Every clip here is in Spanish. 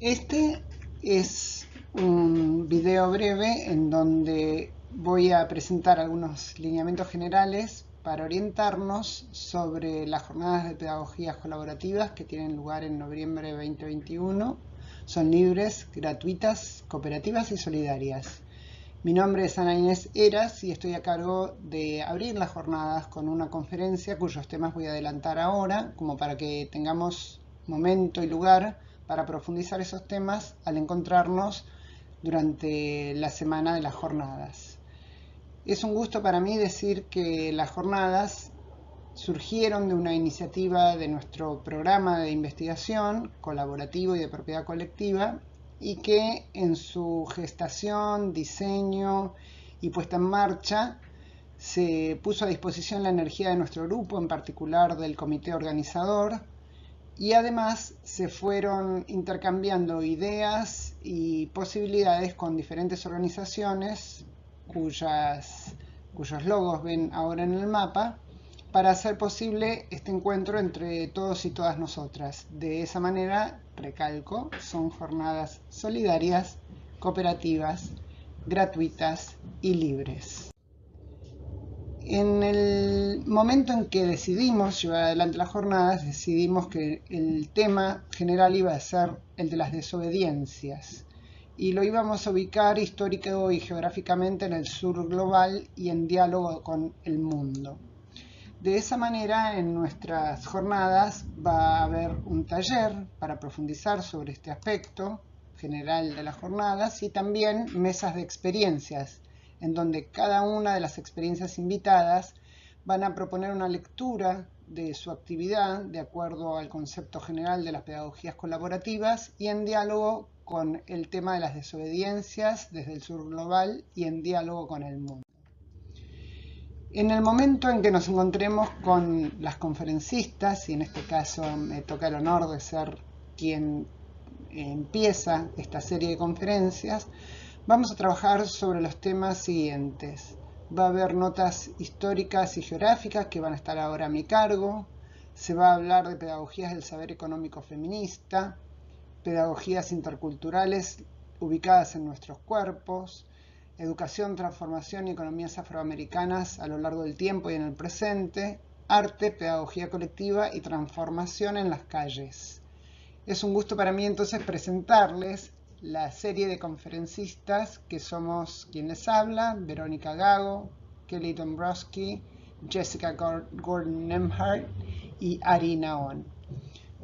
Este es un video breve en donde voy a presentar algunos lineamientos generales para orientarnos sobre las jornadas de pedagogías colaborativas que tienen lugar en noviembre de 2021. Son libres, gratuitas, cooperativas y solidarias. Mi nombre es Ana Inés Eras y estoy a cargo de abrir las jornadas con una conferencia cuyos temas voy a adelantar ahora, como para que tengamos momento y lugar para profundizar esos temas al encontrarnos durante la semana de las jornadas. Es un gusto para mí decir que las jornadas surgieron de una iniciativa de nuestro programa de investigación colaborativo y de propiedad colectiva y que en su gestación, diseño y puesta en marcha se puso a disposición la energía de nuestro grupo, en particular del comité organizador, y además se fueron intercambiando ideas y posibilidades con diferentes organizaciones cuyos logos ven ahora en el mapa, para hacer posible este encuentro entre todos y todas nosotras. De esa manera, recalco, son jornadas solidarias, cooperativas, gratuitas y libres. En el momento en que decidimos llevar adelante las jornadas, decidimos que el tema general iba a ser el de las desobediencias y lo íbamos a ubicar histórico y geográficamente en el sur global y en diálogo con el mundo. De esa manera, en nuestras jornadas va a haber un taller para profundizar sobre este aspecto general de las jornadas y también mesas de experiencias, en donde cada una de las experiencias invitadas van a proponer una lectura de su actividad de acuerdo al concepto general de las pedagogías colaborativas y en diálogo con el tema de las desobediencias desde el sur global y en diálogo con el mundo. En el momento en que nos encontremos con las conferencistas, y en este caso me toca el honor de ser quien empieza esta serie de conferencias, vamos a trabajar sobre los temas siguientes. Va a haber notas históricas y geográficas que van a estar ahora a mi cargo. Se va a hablar de pedagogías del saber económico feminista, pedagogías interculturales ubicadas en nuestros cuerpos, educación, transformación y economías afroamericanas a lo largo del tiempo y en el presente, arte, pedagogía colectiva y transformación en las calles. Es un gusto para mí entonces presentarles la serie de conferencistas que somos quien les habla: Verónica Gago, Kelly Dombrowski, Jessica Gordon-Nemhart y Ari Naon.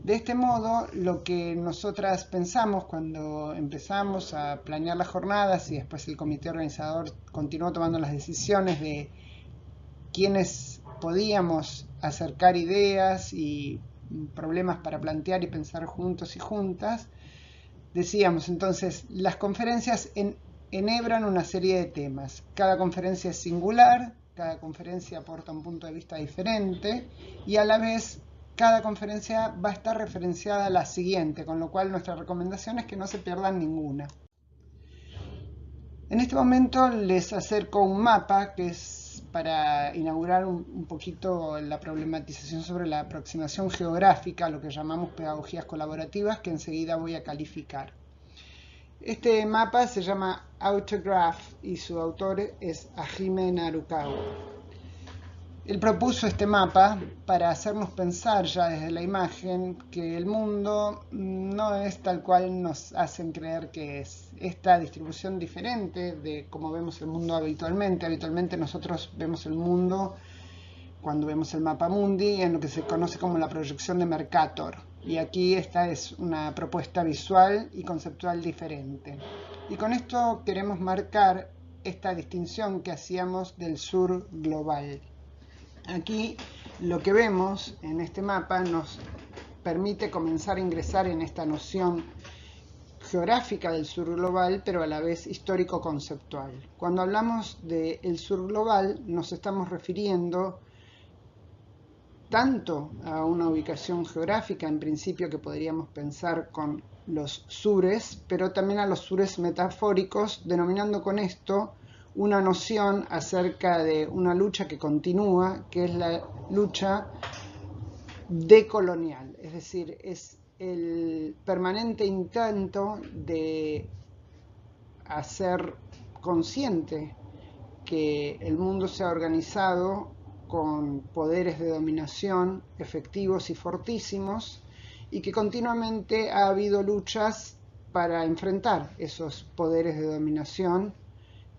De este modo, lo que nosotras pensamos cuando empezamos a planear las jornadas y después el comité organizador continuó tomando las decisiones de quiénes podíamos acercar ideas y problemas para plantear y pensar juntos y juntas, decíamos entonces, las conferencias enhebran una serie de temas. Cada conferencia es singular, cada conferencia aporta un punto de vista diferente y a la vez cada conferencia va a estar referenciada a la siguiente, con lo cual nuestra recomendación es que no se pierdan ninguna. En este momento les acerco un mapa que es para inaugurar un poquito la problematización sobre la aproximación geográfica, lo que llamamos pedagogías colaborativas, que enseguida voy a calificar. Este mapa se llama Autograph y su autor es Hajime Narukawa. Él propuso este mapa para hacernos pensar ya desde la imagen que el mundo no es tal cual nos hacen creer que es. Esta distribución diferente de cómo vemos el mundo habitualmente. Habitualmente nosotros vemos el mundo, cuando vemos el mapa mundi, en lo que se conoce como la proyección de Mercator. Y aquí esta es una propuesta visual y conceptual diferente. Y con esto queremos marcar esta distinción que hacíamos del sur global. Aquí lo que vemos en este mapa nos permite comenzar a ingresar en esta noción geográfica del sur global, pero a la vez histórico-conceptual. Cuando hablamos del sur global nos estamos refiriendo tanto a una ubicación geográfica, en principio, que podríamos pensar con los sures, pero también a los sures metafóricos, denominando con esto una noción acerca de una lucha que continúa, que es la lucha decolonial, es decir, es el permanente intento de hacer consciente que el mundo se ha organizado con poderes de dominación efectivos y fortísimos, y que continuamente ha habido luchas para enfrentar esos poderes de dominación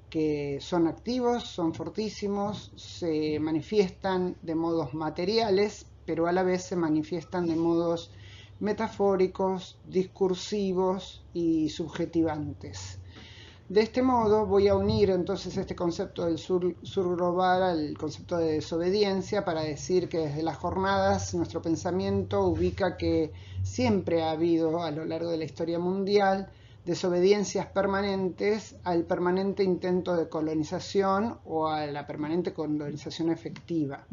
que son activos, son fortísimos, se manifiestan de modos materiales, pero a la vez se manifiestan de modos metafóricos, discursivos y subjetivantes. De este modo voy a unir entonces este concepto del sur global al concepto de desobediencia para decir que desde las jornadas nuestro pensamiento ubica que siempre ha habido a lo largo de la historia mundial desobediencias permanentes al permanente intento de colonización o a la permanente colonización efectiva.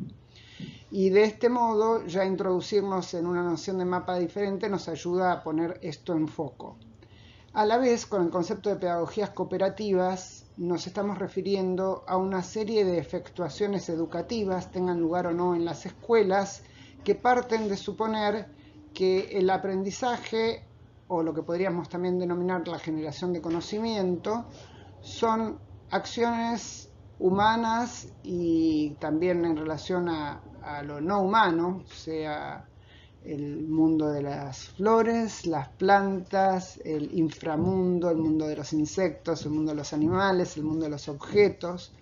Y de este modo ya introducirnos en una noción de mapa diferente nos ayuda a poner esto en foco. A la vez, con el concepto de pedagogías cooperativas, nos estamos refiriendo a una serie de efectuaciones educativas, tengan lugar o no en las escuelas, que parten de suponer que el aprendizaje, o lo que podríamos también denominar la generación de conocimiento, son acciones humanas y también en relación a lo no humano, sea el mundo de las flores, las plantas, el inframundo, el mundo de los insectos, el mundo de los animales, el mundo de los objetos,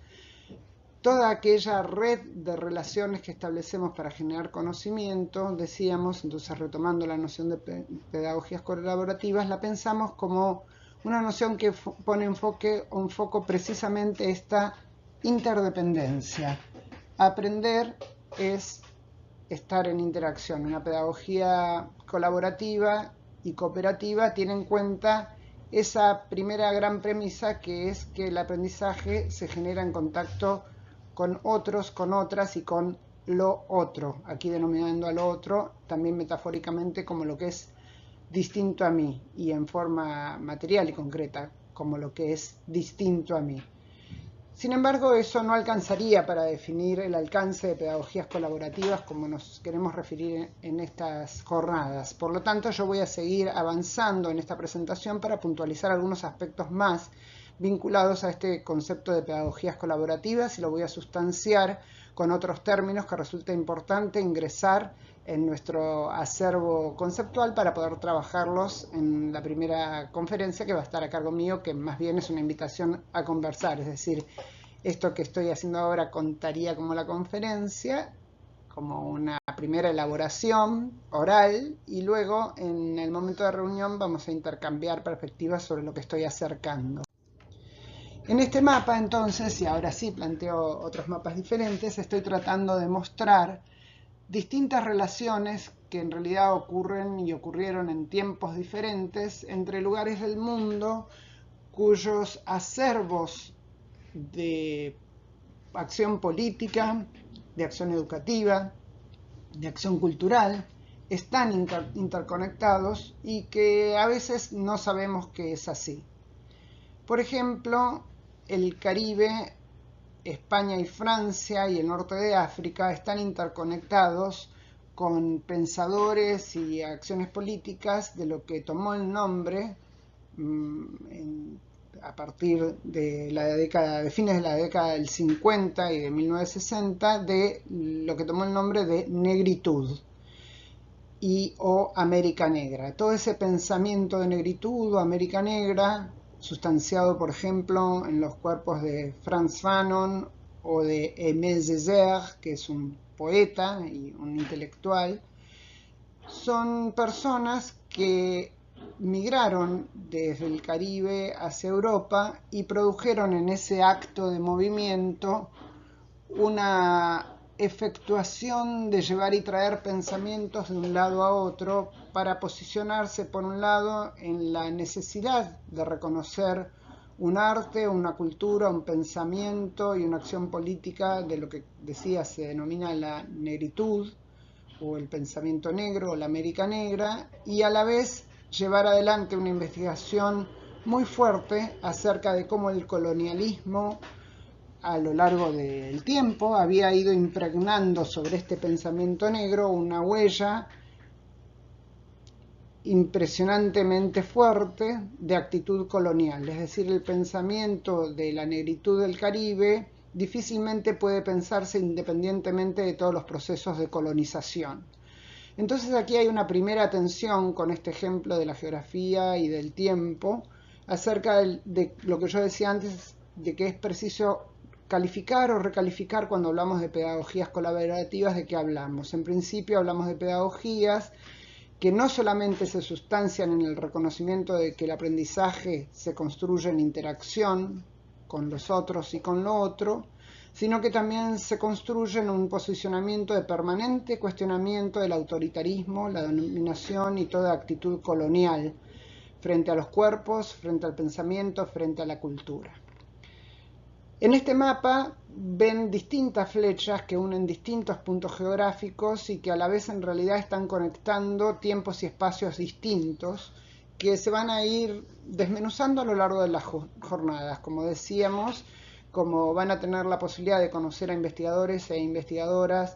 toda aquella red de relaciones que establecemos para generar conocimiento, decíamos, entonces retomando la noción de pedagogías colaborativas, la pensamos como una noción que pone en foco precisamente esta interdependencia. Aprender es estar en interacción. Una pedagogía colaborativa y cooperativa tiene en cuenta esa primera gran premisa, que es que el aprendizaje se genera en contacto con otros, con otras y con lo otro, aquí denominando a lo otro también metafóricamente como lo que es distinto a mí, y en forma material y concreta como lo que es distinto a mí. Sin embargo, eso no alcanzaría para definir el alcance de pedagogías colaborativas como nos queremos referir en estas jornadas. Por lo tanto, yo voy a seguir avanzando en esta presentación para puntualizar algunos aspectos más vinculados a este concepto de pedagogías colaborativas, y lo voy a sustanciar con otros términos que resulta importante ingresar en nuestro acervo conceptual para poder trabajarlos en la primera conferencia, que va a estar a cargo mío, que más bien es una invitación a conversar. Es decir, esto que estoy haciendo ahora contaría como la conferencia, como una primera elaboración oral, y luego en el momento de reunión vamos a intercambiar perspectivas sobre lo que estoy acercando. En este mapa, entonces, y ahora sí planteo otros mapas diferentes, estoy tratando de mostrar distintas relaciones que en realidad ocurren y ocurrieron en tiempos diferentes entre lugares del mundo cuyos acervos de acción política, de acción educativa, de acción cultural, están interconectados y que a veces no sabemos que es así. Por ejemplo, el Caribe, España y Francia y el norte de África están interconectados con pensadores y acciones políticas de lo que tomó el nombre a partir de la década, de fines de la década del 50 y de 1960, de lo que tomó el nombre de negritud y o América Negra. Todo ese pensamiento de negritud o América Negra, sustanciado por ejemplo en los cuerpos de Frantz Fanon o de Aimé Césaire, que es un poeta y un intelectual, son personas que migraron desde el Caribe hacia Europa y produjeron en ese acto de movimiento una efectuación de llevar y traer pensamientos de un lado a otro para posicionarse, por un lado, en la necesidad de reconocer un arte, una cultura, un pensamiento y una acción política de lo que decía se denomina la negritud o el pensamiento negro o la América Negra, y a la vez llevar adelante una investigación muy fuerte acerca de cómo el colonialismo a lo largo del tiempo había ido impregnando sobre este pensamiento negro una huella impresionantemente fuerte de actitud colonial, es decir, el pensamiento de la negritud del Caribe difícilmente puede pensarse independientemente de todos los procesos de colonización. Entonces aquí hay una primera tensión con este ejemplo de la geografía y del tiempo acerca de lo que yo decía antes, de que es preciso calificar o recalificar cuando hablamos de pedagogías colaborativas, de qué hablamos. En principio hablamos de pedagogías que no solamente se sustancian en el reconocimiento de que el aprendizaje se construye en interacción con los otros y con lo otro, sino que también se construye en un posicionamiento de permanente cuestionamiento del autoritarismo, la dominación y toda actitud colonial frente a los cuerpos, frente al pensamiento, frente a la cultura. En este mapa ven distintas flechas que unen distintos puntos geográficos y que a la vez en realidad están conectando tiempos y espacios distintos que se van a ir desmenuzando a lo largo de las jornadas. Como decíamos, como van a tener la posibilidad de conocer a investigadores e investigadoras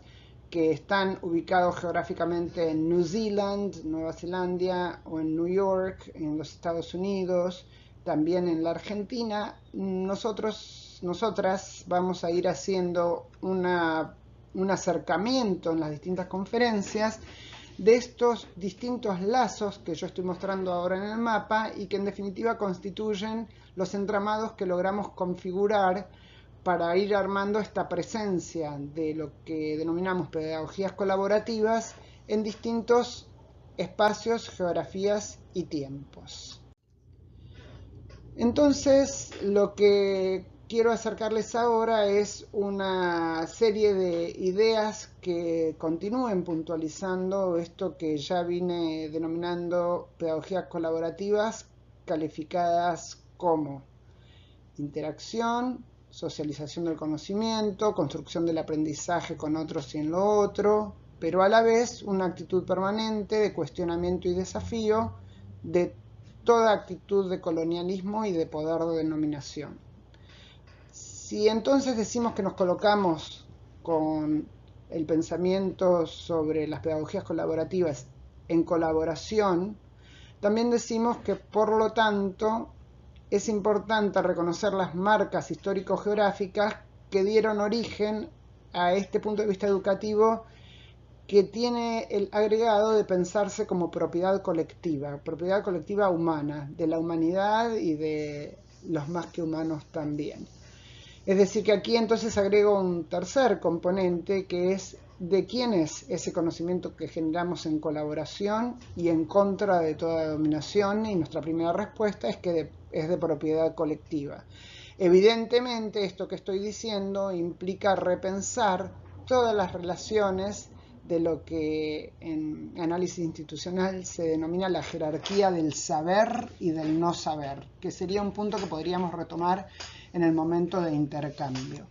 que están ubicados geográficamente en New Zealand, Nueva Zelanda o en New York, en los Estados Unidos, también en la Argentina, nosotras vamos a ir haciendo un acercamiento en las distintas conferencias de estos distintos lazos que yo estoy mostrando ahora en el mapa y que en definitiva constituyen los entramados que logramos configurar para ir armando esta presencia de lo que denominamos pedagogías colaborativas en distintos espacios, geografías y tiempos. Entonces, lo que quiero acercarles ahora es una serie de ideas que continúen puntualizando esto que ya vine denominando pedagogías colaborativas, calificadas como interacción, socialización del conocimiento, construcción del aprendizaje con otros y en lo otro, pero a la vez una actitud permanente de cuestionamiento y desafío de toda actitud de colonialismo y de poder de dominación. Si entonces decimos que nos colocamos con el pensamiento sobre las pedagogías colaborativas en colaboración, también decimos que por lo tanto es importante reconocer las marcas histórico-geográficas que dieron origen a este punto de vista educativo que tiene el agregado de pensarse como propiedad colectiva humana, de la humanidad y de los más que humanos también. Es decir, que aquí entonces agrego un tercer componente que es de quién es ese conocimiento que generamos en colaboración y en contra de toda dominación, y nuestra primera respuesta es que es de propiedad colectiva. Evidentemente, esto que estoy diciendo implica repensar todas las relaciones de lo que en análisis institucional se denomina la jerarquía del saber y del no saber, que sería un punto que podríamos retomar en el momento de intercambio.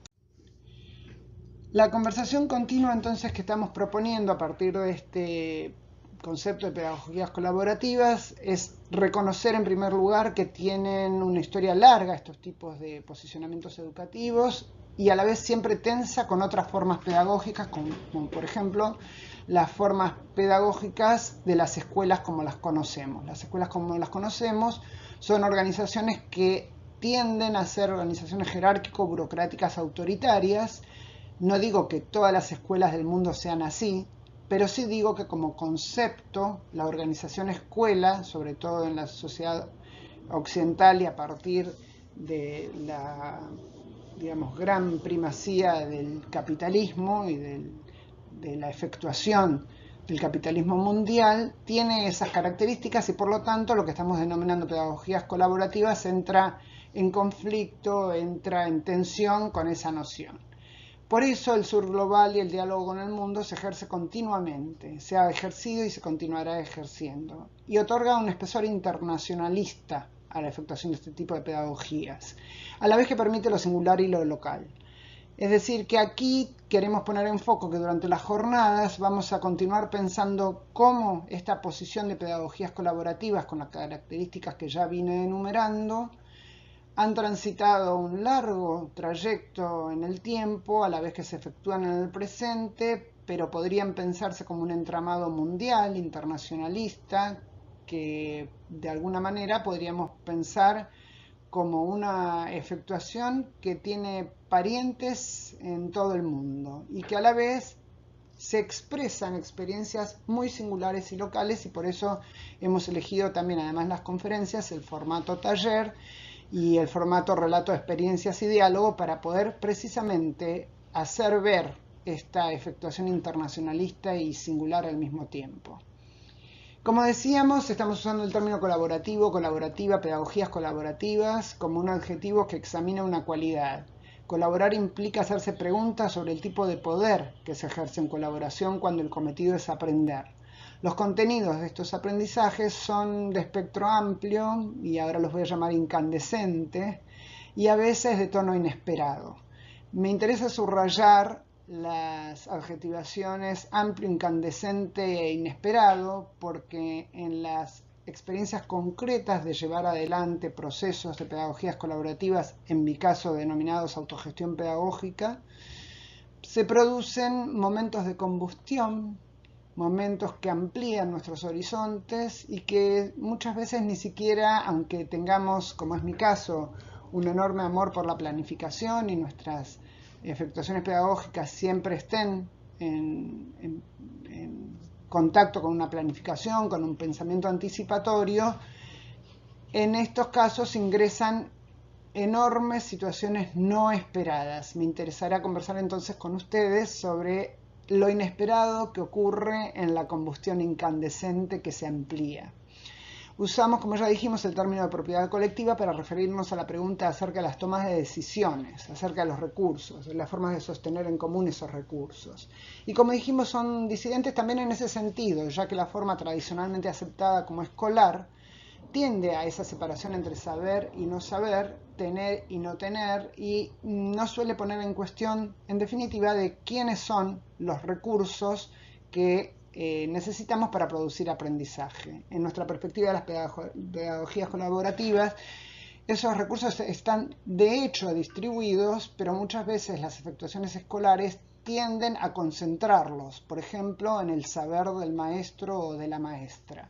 La conversación continua entonces que estamos proponiendo a partir de este concepto de pedagogías colaborativas es reconocer en primer lugar que tienen una historia larga estos tipos de posicionamientos educativos y a la vez siempre tensa con otras formas pedagógicas, como por ejemplo las formas pedagógicas de las escuelas como las conocemos. Las escuelas como las conocemos son organizaciones que tienden a ser organizaciones jerárquico-burocráticas autoritarias. No digo que todas las escuelas del mundo sean así, pero sí digo que como concepto la organización escuela, sobre todo en la sociedad occidental y a partir de la, digamos, gran primacía del capitalismo y de la efectuación del capitalismo mundial, tiene esas características y por lo tanto lo que estamos denominando pedagogías colaborativas entra en conflicto, entra en tensión con esa noción. Por eso el sur global y el diálogo con el mundo se ejerce continuamente, se ha ejercido y se continuará ejerciendo, y otorga un espesor internacionalista a la efectuación de este tipo de pedagogías, a la vez que permite lo singular y lo local. Es decir, que aquí queremos poner en foco que durante las jornadas vamos a continuar pensando cómo esta posición de pedagogías colaborativas con las características que ya vine enumerando han transitado un largo trayecto en el tiempo, a la vez que se efectúan en el presente, pero podrían pensarse como un entramado mundial, internacionalista, que de alguna manera podríamos pensar como una efectuación que tiene parientes en todo el mundo y que a la vez se expresan experiencias muy singulares y locales, y por eso hemos elegido también, además las conferencias, el formato taller y el formato relato de experiencias y diálogo, para poder precisamente hacer ver esta efectuación internacionalista y singular al mismo tiempo. Como decíamos, estamos usando el término colaborativo, colaborativa, pedagogías colaborativas, como un adjetivo que examina una cualidad. Colaborar implica hacerse preguntas sobre el tipo de poder que se ejerce en colaboración cuando el cometido es aprender. Los contenidos de estos aprendizajes son de espectro amplio, y ahora los voy a llamar incandescentes, y a veces de tono inesperado. Me interesa subrayar las adjetivaciones amplio, incandescente e inesperado, porque en las experiencias concretas de llevar adelante procesos de pedagogías colaborativas, en mi caso denominados autogestión pedagógica, se producen momentos de combustión, momentos que amplían nuestros horizontes y que muchas veces ni siquiera, aunque tengamos, como es mi caso, un enorme amor por la planificación y nuestras efectuaciones pedagógicas siempre estén en contacto con una planificación, con un pensamiento anticipatorio, en estos casos ingresan enormes situaciones no esperadas. Me interesará conversar entonces con ustedes sobre lo inesperado que ocurre en la combustión incandescente que se amplía. Usamos, como ya dijimos, el término de propiedad colectiva para referirnos a la pregunta acerca de las tomas de decisiones, acerca de los recursos, de las formas de sostener en común esos recursos. Y como dijimos, son disidentes también en ese sentido, ya que la forma tradicionalmente aceptada como escolar tiende a esa separación entre saber y no saber, tener y no tener, y no suele poner en cuestión, en definitiva, de quiénes son los recursos que necesitamos para producir aprendizaje. En nuestra perspectiva de las pedagogías colaborativas, esos recursos están de hecho distribuidos, pero muchas veces las efectuaciones escolares tienden a concentrarlos, por ejemplo, en el saber del maestro o de la maestra.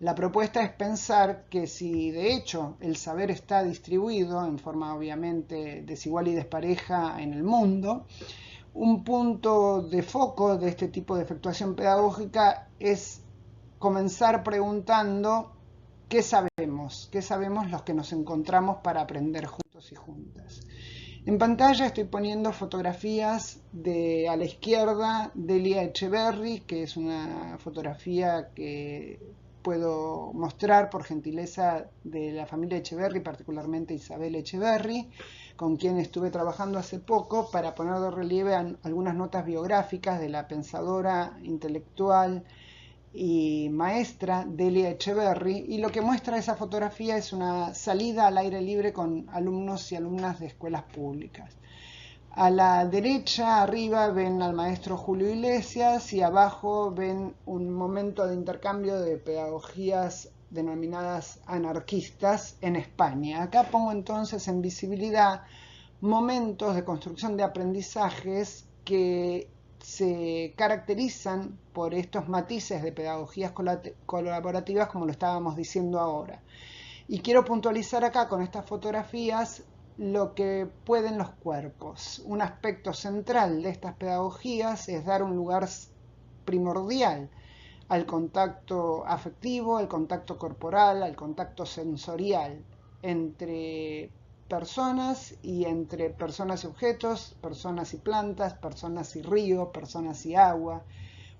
La propuesta es pensar que si de hecho el saber está distribuido en forma obviamente desigual y despareja en el mundo, un punto de foco de este tipo de efectuación pedagógica es comenzar preguntando qué sabemos los que nos encontramos para aprender juntos y juntas. En pantalla estoy poniendo fotografías de, a la izquierda, Delia Echeverry, que es una fotografía que puedo mostrar por gentileza de la familia Echeverry, particularmente Isabel Echeverry, con quien estuve trabajando hace poco para poner de relieve algunas notas biográficas de la pensadora intelectual y maestra Delia Echeverry, y lo que muestra esa fotografía es una salida al aire libre con alumnos y alumnas de escuelas públicas. A la derecha, arriba, ven al maestro Julio Iglesias, y abajo ven un momento de intercambio de pedagogías denominadas anarquistas en España. Acá pongo entonces en visibilidad momentos de construcción de aprendizajes que se caracterizan por estos matices de pedagogías colaborativas, como lo estábamos diciendo ahora. Y quiero puntualizar acá con estas fotografías lo que pueden los cuerpos. Un aspecto central de estas pedagogías es dar un lugar primordial al contacto afectivo, al contacto corporal, al contacto sensorial entre personas y entre personas y objetos, personas y plantas, personas y río, personas y agua.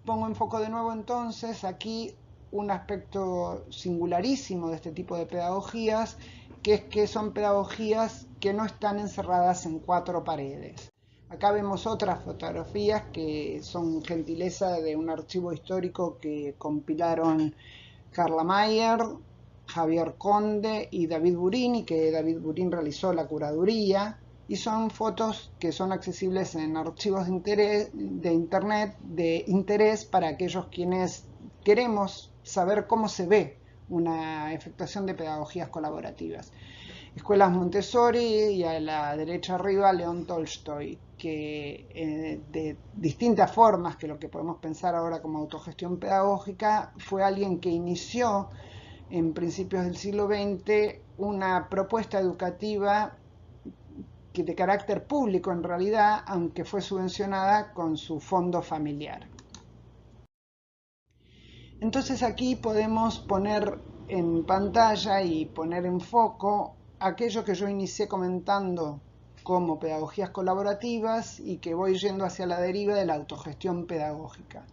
Pongo en foco de nuevo entonces aquí un aspecto singularísimo de este tipo de pedagogías, que es que son pedagogías que no están encerradas en cuatro paredes. Acá vemos otras fotografías que son gentileza de un archivo histórico que compilaron Carla Mayer, Javier Conde y David Burin, y que David Burin realizó la curaduría, y son fotos que son accesibles en archivos de internet de interés para aquellos quienes queremos saber cómo se ve una efectuación de pedagogías colaborativas. Escuelas Montessori, y a la derecha arriba León Tolstoy, que de distintas formas que lo que podemos pensar ahora como autogestión pedagógica, fue alguien que inició en principios del siglo XX una propuesta educativa de carácter público en realidad, aunque fue subvencionada con su fondo familiar. Entonces aquí podemos poner en pantalla y poner en foco aquello que yo inicié comentando como pedagogías colaborativas y que voy yendo hacia la deriva de la autogestión pedagógica.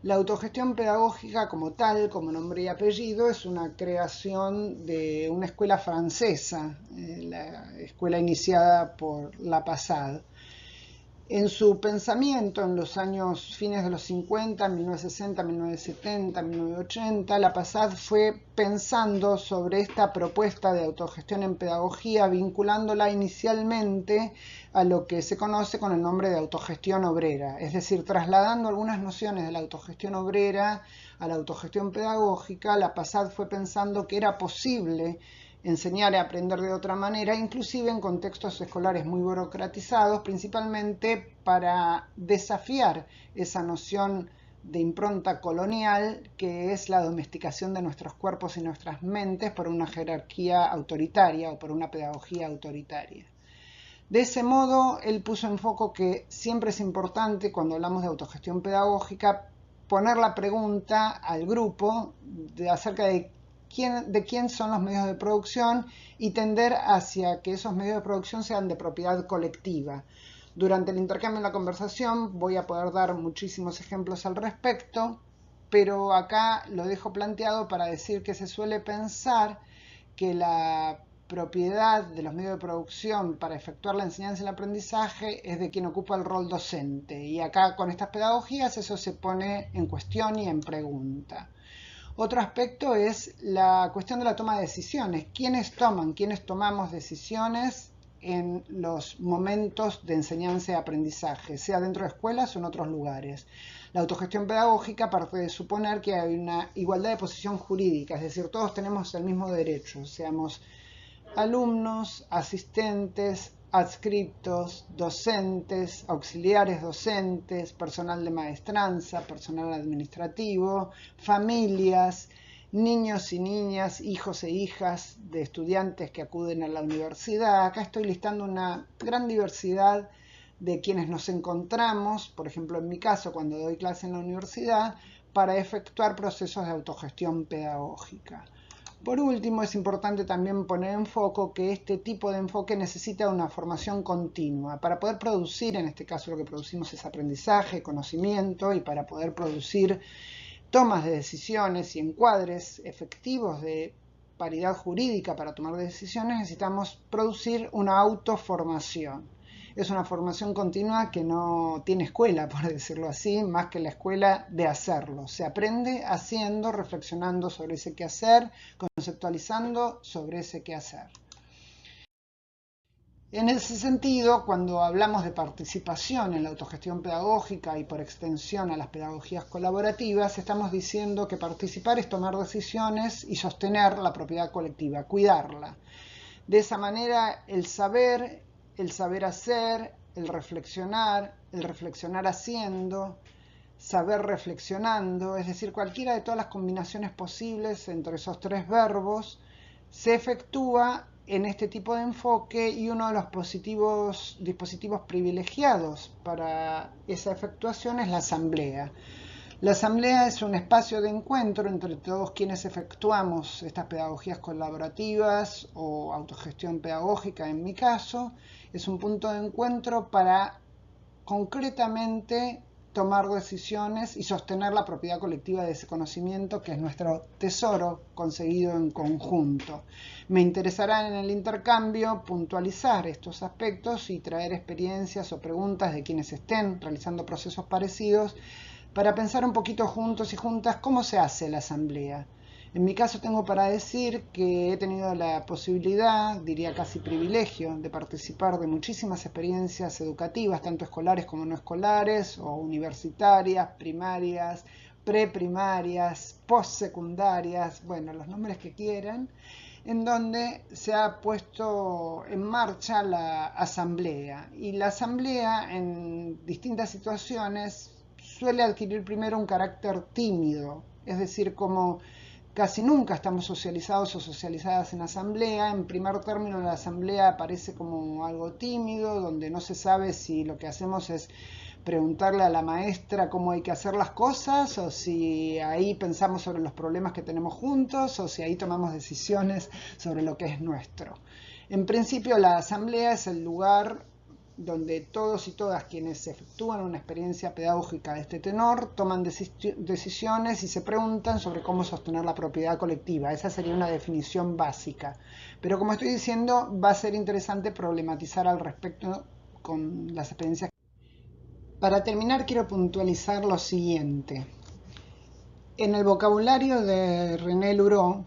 La autogestión pedagógica como tal, como nombre y apellido, es una creación de una escuela francesa, la escuela iniciada por La Passade. En su pensamiento en los años fines de los 50, 1960, 1970, 1980, La Passade fue pensando sobre esta propuesta de autogestión en pedagogía, vinculándola inicialmente a lo que se conoce con el nombre de autogestión obrera, es decir, trasladando algunas nociones de la autogestión obrera a la autogestión pedagógica. La Passade fue pensando que era posible enseñar y aprender de otra manera, inclusive en contextos escolares muy burocratizados, principalmente para desafiar esa noción de impronta colonial que es la domesticación de nuestros cuerpos y nuestras mentes por una jerarquía autoritaria o por una pedagogía autoritaria. De ese modo, él puso en foco que siempre es importante, cuando hablamos de autogestión pedagógica, poner la pregunta al grupo acerca de quién son los medios de producción y tender hacia que esos medios de producción sean de propiedad colectiva. Durante el intercambio en la conversación voy a poder dar muchísimos ejemplos al respecto, pero acá lo dejo planteado para decir que se suele pensar que la propiedad de los medios de producción para efectuar la enseñanza y el aprendizaje es de quien ocupa el rol docente, y acá con estas pedagogías eso se pone en cuestión y en pregunta. Otro aspecto es la cuestión de la toma de decisiones. ¿Quiénes tomamos decisiones en los momentos de enseñanza y aprendizaje, sea dentro de escuelas o en otros lugares? La autogestión pedagógica parte de suponer que hay una igualdad de posición jurídica, es decir, todos tenemos el mismo derecho, seamos alumnos, asistentes, adscriptos, docentes, auxiliares docentes, personal de maestranza, personal administrativo, familias, niños y niñas, hijos e hijas de estudiantes que acuden a la universidad. Acá estoy listando una gran diversidad de quienes nos encontramos, por ejemplo en mi caso cuando doy clase en la universidad, para efectuar procesos de autogestión pedagógica. Por último, es importante también poner en foco que este tipo de enfoque necesita una formación continua. Para poder producir, en este caso lo que producimos es aprendizaje, conocimiento, y para poder producir tomas de decisiones y encuadres efectivos de paridad jurídica para tomar decisiones, necesitamos producir una autoformación. Es una formación continua que no tiene escuela, por decirlo así, más que la escuela de hacerlo. Se aprende haciendo, reflexionando sobre ese quehacer, conceptualizando sobre ese quehacer. En ese sentido, cuando hablamos de participación en la autogestión pedagógica y por extensión a las pedagogías colaborativas, estamos diciendo que participar es tomar decisiones y sostener la propiedad colectiva, cuidarla. De esa manera, el saber hacer, el reflexionar haciendo, saber reflexionando, es decir, cualquiera de todas las combinaciones posibles entre esos tres verbos, se efectúa en este tipo de enfoque, y uno de los dispositivos privilegiados para esa efectuación es la asamblea. La asamblea es un espacio de encuentro entre todos quienes efectuamos estas pedagogías colaborativas o autogestión pedagógica en mi caso. Es un punto de encuentro para concretamente tomar decisiones y sostener la propiedad colectiva de ese conocimiento, que es nuestro tesoro conseguido en conjunto. Me interesará en el intercambio puntualizar estos aspectos y traer experiencias o preguntas de quienes estén realizando procesos parecidos, para pensar un poquito juntos y juntas cómo se hace la asamblea. En mi caso tengo para decir que he tenido la posibilidad, diría casi privilegio, de participar de muchísimas experiencias educativas, tanto escolares como no escolares, o universitarias, primarias, preprimarias, postsecundarias, bueno, los nombres que quieran, en donde se ha puesto en marcha la asamblea. Y la asamblea en distintas situaciones suele adquirir primero un carácter tímido, es decir, como Casi nunca estamos socializados o socializadas en asamblea. En primer término, la asamblea parece como algo tímido, donde no se sabe si lo que hacemos es preguntarle a la maestra cómo hay que hacer las cosas, o si ahí pensamos sobre los problemas que tenemos juntos, o si ahí tomamos decisiones sobre lo que es nuestro. En principio, la asamblea es el lugar donde todos y todas quienes efectúan una experiencia pedagógica de este tenor toman decisiones y se preguntan sobre cómo sostener la propiedad colectiva. Esa sería una definición básica. Pero como estoy diciendo, va a ser interesante problematizar al respecto con las experiencias. Para terminar, quiero puntualizar lo siguiente. En el vocabulario de René Luró,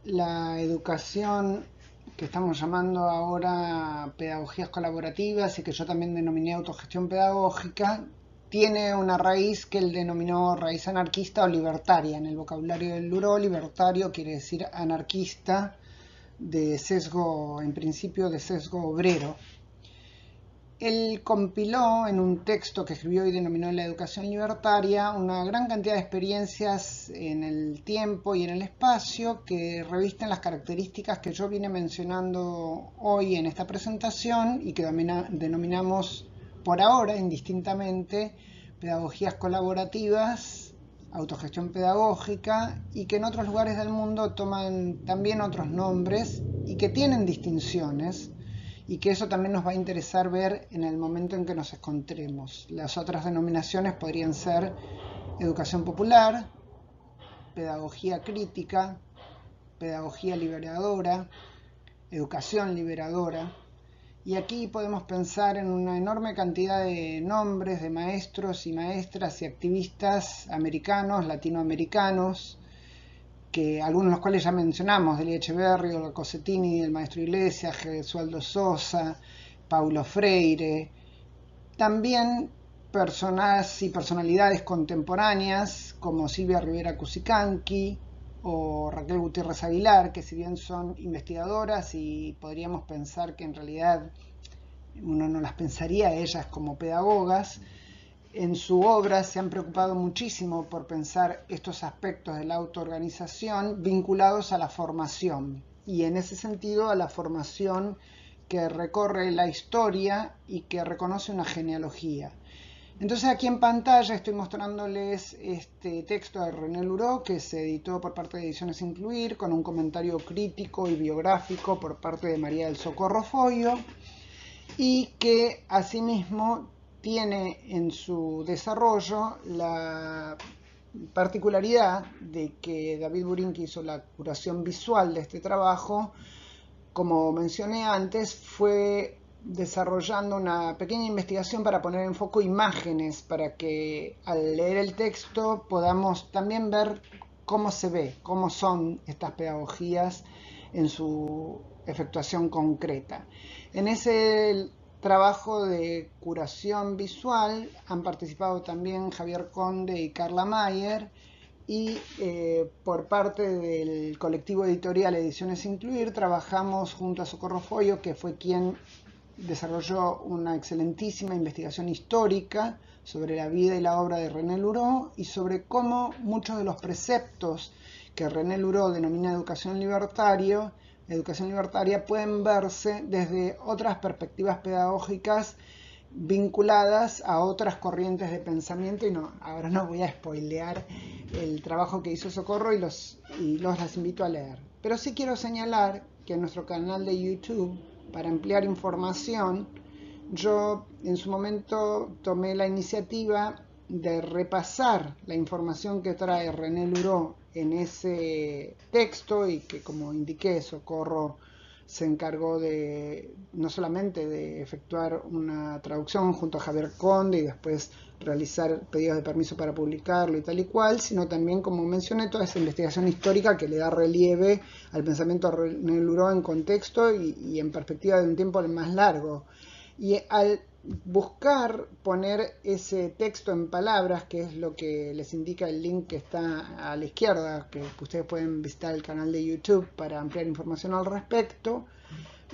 la educación que estamos llamando ahora pedagogías colaborativas y que yo también denominé autogestión pedagógica, tiene una raíz que él denominó raíz anarquista o libertaria. En el vocabulario del Luró, libertario quiere decir anarquista, de sesgo, en principio de sesgo obrero. Él compiló en un texto que escribió y denominó la educación libertaria una gran cantidad de experiencias en el tiempo y en el espacio que revisten las características que yo vine mencionando hoy en esta presentación y que denominamos por ahora indistintamente pedagogías colaborativas, autogestión pedagógica, y que en otros lugares del mundo toman también otros nombres y que tienen distinciones, y que eso también nos va a interesar ver en el momento en que nos encontremos. Las otras denominaciones podrían ser educación popular, pedagogía crítica, pedagogía liberadora, educación liberadora. Y aquí podemos pensar en una enorme cantidad de nombres de maestros y maestras y activistas americanos, latinoamericanos, que algunos de los cuales ya mencionamos, Delia Echeverri, Olga Cossetini, el maestro Iglesias, Gesualdo Sosa, Paulo Freire. También personas y personalidades contemporáneas como Silvia Rivera Cusicanqui o Raquel Gutiérrez Aguilar, que si bien son investigadoras y podríamos pensar que en realidad uno no las pensaría a ellas como pedagogas, en su obra se han preocupado muchísimo por pensar estos aspectos de la autoorganización vinculados a la formación, y en ese sentido a la formación que recorre la historia y que reconoce una genealogía. Entonces aquí en pantalla estoy mostrándoles este texto de René Luró, que se editó por parte de Ediciones Incluir, con un comentario crítico y biográfico por parte de María del Socorro Foglio, y que asimismo tiene en su desarrollo la particularidad de que David Burin, que hizo la curación visual de este trabajo, como mencioné antes, fue desarrollando una pequeña investigación para poner en foco imágenes, para que al leer el texto podamos también ver cómo se ve, cómo son estas pedagogías en su efectuación concreta. En ese trabajo de curación visual han participado también Javier Conde y Carla Mayer, y por parte del colectivo editorial Ediciones Incluir trabajamos junto a Socorro Foglio, que fue quien desarrolló una excelentísima investigación histórica sobre la vida y la obra de René Luró y sobre cómo muchos de los preceptos que René Luró denomina educación libertaria pueden verse desde otras perspectivas pedagógicas vinculadas a otras corrientes de pensamiento. Y ahora no voy a spoilear el trabajo que hizo Socorro y las invito a leer. Pero sí quiero señalar que en nuestro canal de YouTube, para ampliar información, yo en su momento tomé la iniciativa de repasar la información que trae René Luró en ese texto, y que, como indiqué, Socorro se encargó de no solamente de efectuar una traducción junto a Javier Conde y después realizar pedidos de permiso para publicarlo y tal y cual, sino también, como mencioné, toda esa investigación histórica que le da relieve al pensamiento de René Luró en contexto y en perspectiva de un tiempo más largo. Y al buscar poner ese texto en palabras, que es lo que les indica el link que está a la izquierda, que ustedes pueden visitar el canal de YouTube para ampliar información al respecto,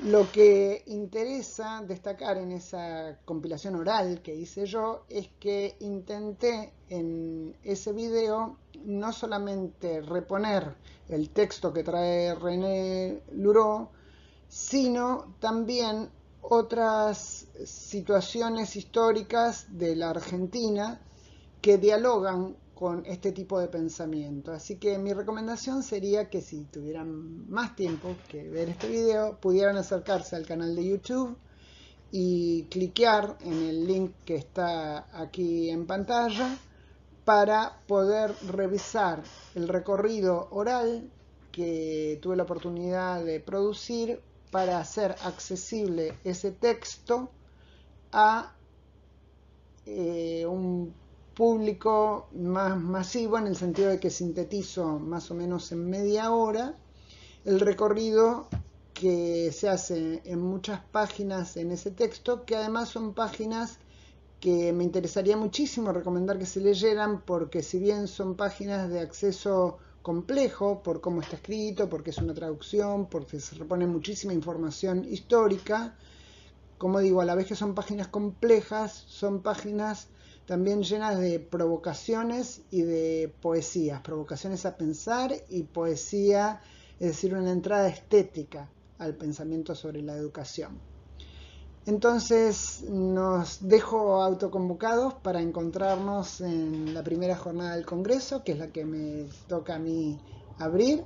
lo que interesa destacar en esa compilación oral que hice yo es que intenté en ese video no solamente reponer el texto que trae René Luró, sino también otras situaciones históricas de la Argentina que dialogan con este tipo de pensamiento. Así que mi recomendación sería que si tuvieran más tiempo que ver este video, pudieran acercarse al canal de YouTube y cliquear en el link que está aquí en pantalla para poder revisar el recorrido oral que tuve la oportunidad de producir para hacer accesible ese texto a un público más masivo, en el sentido de que sintetizo más o menos en media hora el recorrido que se hace en muchas páginas en ese texto, que además son páginas que me interesaría muchísimo recomendar que se leyeran, porque si bien son páginas de acceso complejo por cómo está escrito, porque es una traducción, porque se repone muchísima información histórica, como digo, a la vez que son páginas complejas, son páginas también llenas de provocaciones y de poesías, provocaciones a pensar y poesía, es decir, una entrada estética al pensamiento sobre la educación. Entonces nos dejo autoconvocados para encontrarnos en la primera jornada del Congreso, que es la que me toca a mí abrir,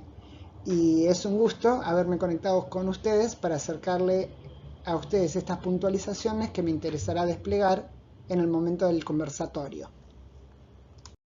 y es un gusto haberme conectado con ustedes para acercarle a ustedes estas puntualizaciones que me interesará desplegar en el momento del conversatorio.